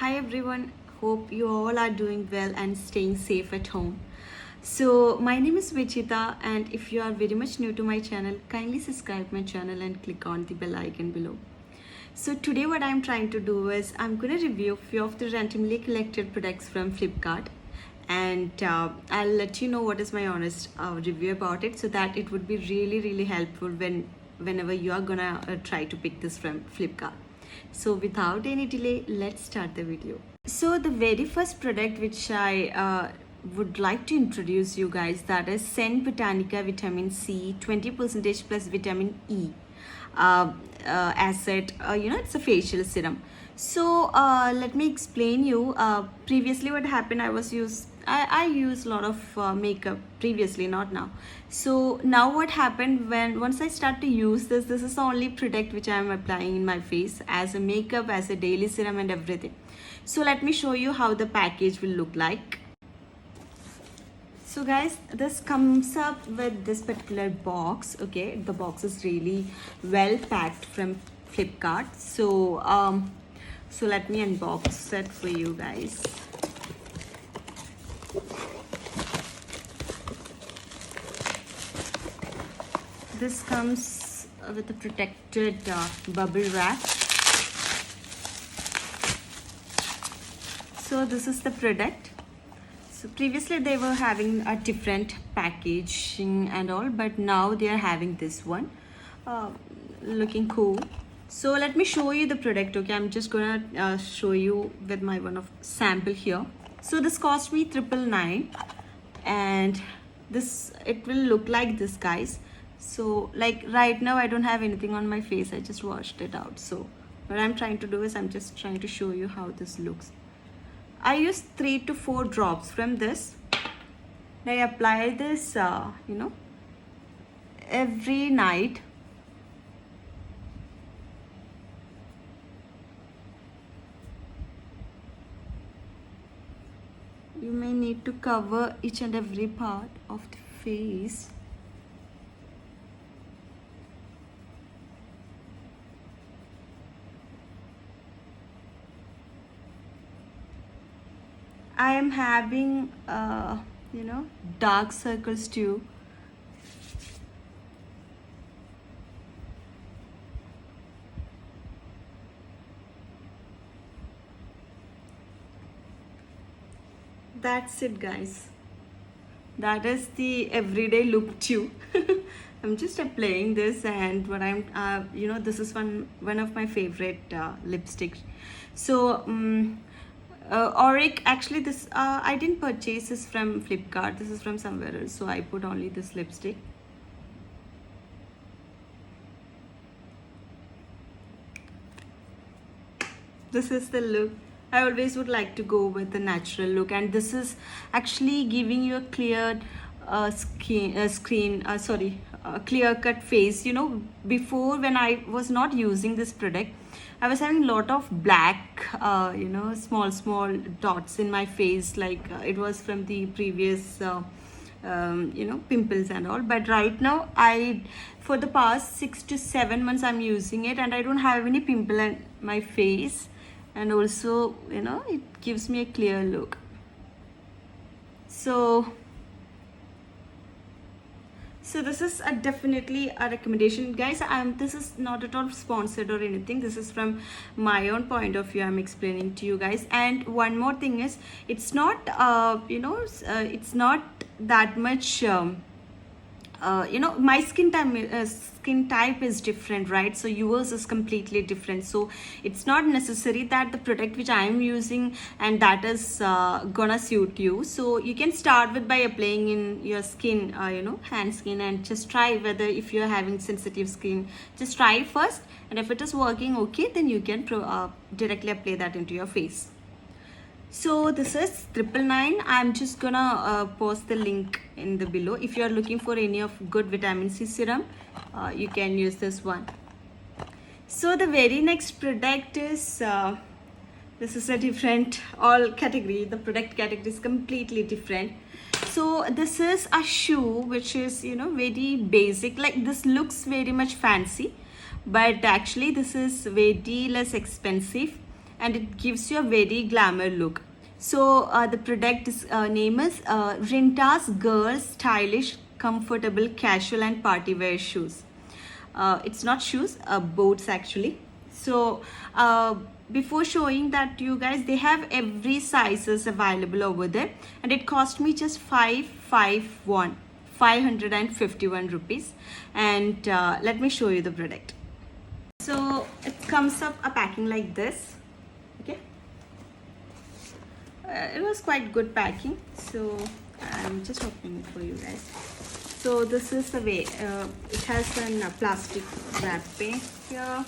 Hi everyone, hope you all are doing well and staying safe at home. So, my name is Vichita, and if you are very much new to my channel, kindly subscribe my channel and click on the bell icon below. So, today, what I'm trying to do is I'm going to review a few of the randomly collected products from Flipkart, and I'll let you know what is my honest review about it so that it would be really helpful whenever you are gonna try to pick this from Flipkart. So without any delay, let's start the video. So the very first product which I would like to introduce you guys, that is Sen Botanica Vitamin C 20% plus vitamin E acid. It's a facial serum. So let me explain you. Previously, what happened? I use a lot of makeup previously, not now. So now what happened, when once I start to use this is the only product which I am applying in my face as a makeup, as a daily serum and everything. So let me show you how the package will look like. So guys, this comes up with this particular box. Okay, the box is really well packed from Flipkart. So let me unbox it for you guys. This comes with a protected bubble wrap. So this is the product. So previously they were having a different packaging and all, but now they are having this one, looking cool. So let me show you the product. Okay, I'm just gonna show you with my one of sample here. So this cost me 999, and this, it will look like this, guys. So like right now I don't have anything on my face, I just washed it out. So what I'm trying to do is I'm just trying to show you how this looks. I use 3 to 4 drops from this. I apply this every night. You may need to cover each and every part of the face. I am having dark circles too. That's it, guys. That is the everyday look too. I'm just applying this, and what I'm this is one of my favorite lipsticks. So Auric, actually this I didn't purchase this from Flipkart, this is from somewhere else, so I put only this lipstick. This is the look. I always would like to go with the natural look, and this is actually giving you a clear clear cut face. Before, when I was not using this product, I was having a lot of black small dots in my face, like it was from the previous pimples and all. But right now, for the past 6 to 7 months I'm using it, and I don't have any pimple in my face, and also it gives me a clear look. So this is definitely a recommendation, guys. This is not at all sponsored or anything. This is from my own point of view, I'm explaining to you guys. And one more thing is, it's not it's not that much my skin type is different, right? So yours is completely different, so it's not necessary that the product which I am using and that is gonna suit you. So you can start with by applying in your skin, hand skin, and just try whether, if you're having sensitive skin, just try first, and if it is working okay, then you can directly apply that into your face. So this is 999. I'm just gonna post the link in the below. If you are looking for any of good vitamin C serum, you can use this one. So the very next product is this is a different all category. The product category is completely different. So this is a shoe which is very basic. Like, this looks very much fancy, but actually this is very less expensive, and it gives you a very glamour look. So the product name is Rinta's Girls Stylish Comfortable Casual and Party Wear Shoes. It's not shoes, boots actually. So before showing that to you guys, they have every sizes available over there, and it cost me just 551 rupees. And let me show you the product. So it comes up a packing like this. Okay, it was quite good packing, so I'm just opening it for you guys. So this is the way it has a plastic wrapping here.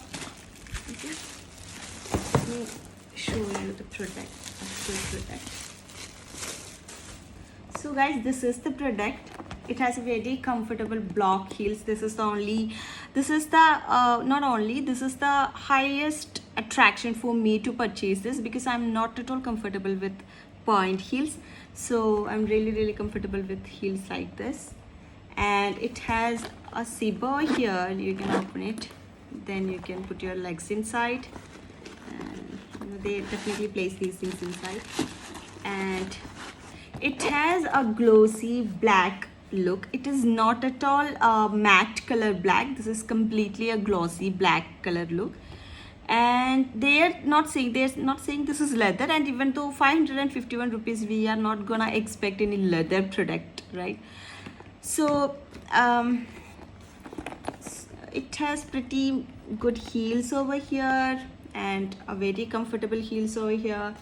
Okay, let me show you the product, actual product. So guys, this is the product. It has a very comfortable block heels. This is the highest attraction for me to purchase this, because I'm not at all comfortable with point heels. So I'm really comfortable with heels like this. And it has a zipper here. You can open it, then you can put your legs inside, and they definitely place these things inside. And it has a glossy black look. It is not at all a matte color black. This is completely a glossy black color look. And they're not saying this is leather. And even though 551 rupees, we are not gonna expect any leather product, right? So it has pretty good heels over here, and a very comfortable heels over here,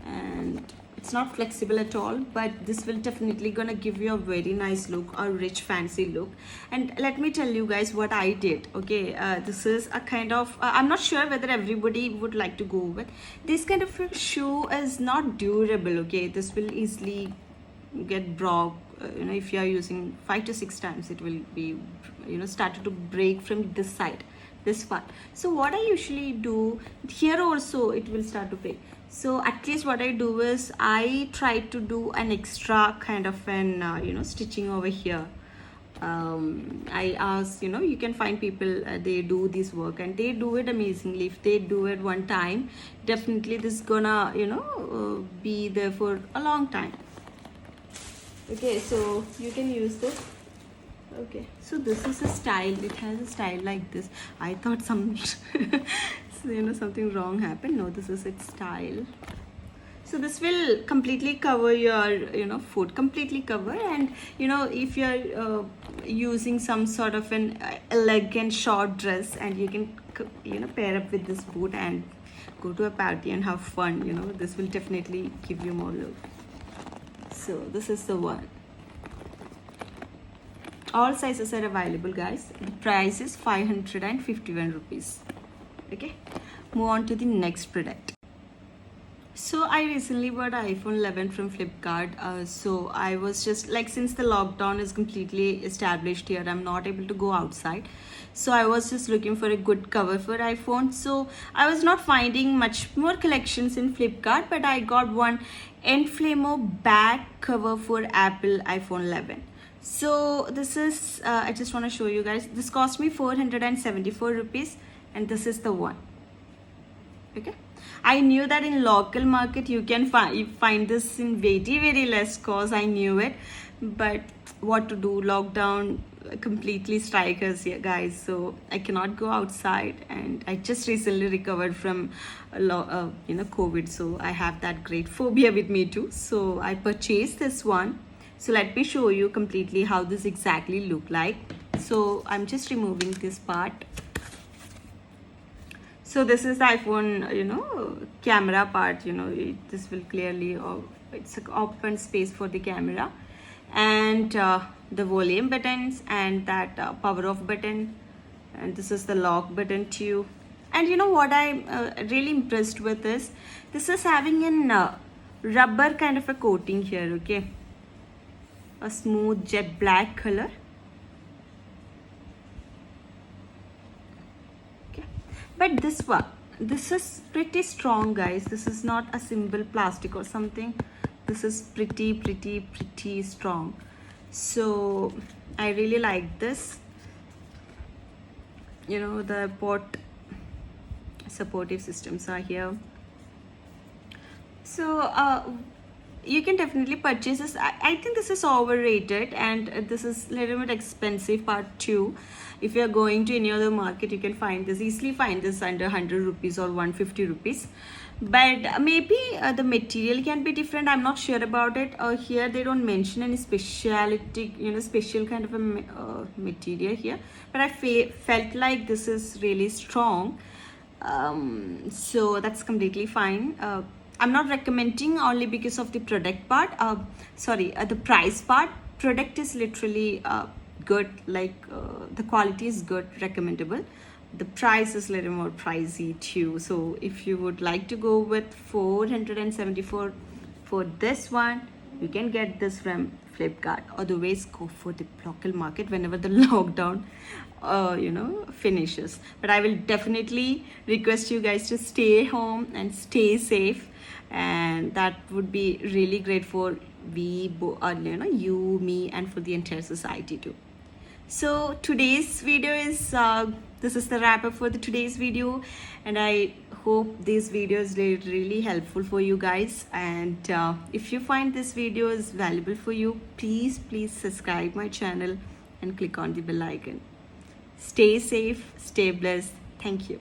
and it's not flexible at all, but this will definitely gonna give you a very nice look, a rich fancy look. And let me tell you guys what I did. Okay, this is a kind of I'm not sure whether everybody would like to go with this kind of a shoe. Is not durable. Okay, this will easily get broke. If you are using 5 to 6 times, it will be started to break from this side, this part. So what I usually do here, also it will start to break. So at least what I do is I try to do an extra kind of an stitching over here. I ask, you can find people, they do this work and they do it amazingly. If they do it one time, definitely this gonna be there for a long time. Okay, so you can use this. Okay, so this is a style. It has a style like this. I thought something wrong happened. No, this is its style. So this will completely cover your foot, completely cover. And if you're using some sort of an elegant short dress, and you can pair up with this boot and go to a party and have fun. This will definitely give you more look. So this is the one. All sizes are available, guys. The price is 551 rupees. Okay, move on to the next product. So I recently bought iPhone 11 from Flipkart. So I was just like, since the lockdown is completely established here, I'm not able to go outside. So I was just looking for a good cover for iPhone. So I was not finding much more collections in Flipkart, but I got one Enflamo back cover for Apple iPhone 11. So this is, I just want to show you guys. This cost me 474 rupees, and this is the one. Okay, I knew that in local market you can find this in very less cost. I knew it, but what to do? Lockdown completely strike us here, guys. So I cannot go outside, and I just recently recovered from COVID. So I have that great phobia with me too. So I purchased this one. So let me show you completely how this exactly look like. So I'm just removing this part. So this is the iPhone, camera part. This will clearly, it's an open space for the camera, and the volume buttons, and that power off button, and this is the lock button too. And what I'm really impressed with is this is having a rubber kind of a coating here. Okay, a smooth jet black color. But this is pretty strong, guys. This is not a simple plastic or something. This is pretty strong. So I really like this. The port supportive systems are here. So you can definitely purchase this. I think this is overrated, and this is a little bit expensive part too. If you're going to any other market, you can find this easily, find this under 100 rupees or 150 rupees. But maybe the material can be different. I'm not sure about it. Here they don't mention any speciality, special kind of a material here. But I felt like this is really strong. So that's completely fine. I'm not recommending only because of the product part. The price part. Product is literally good. Like the quality is good, recommendable. The price is a little more pricey too. So if you would like to go with 474 for this one, you can get this from Flipkart. Otherwise, go for the local market whenever the lockdown finishes. But I will definitely request you guys to stay home and stay safe, and that would be really great for you, me, and for the entire society too. So today's video is this is the wrap up for the today's video, and I hope this video is really helpful for you guys. And if you find this video is valuable for you, please subscribe my channel and click on the bell icon. Stay safe, stay blessed. Thank you.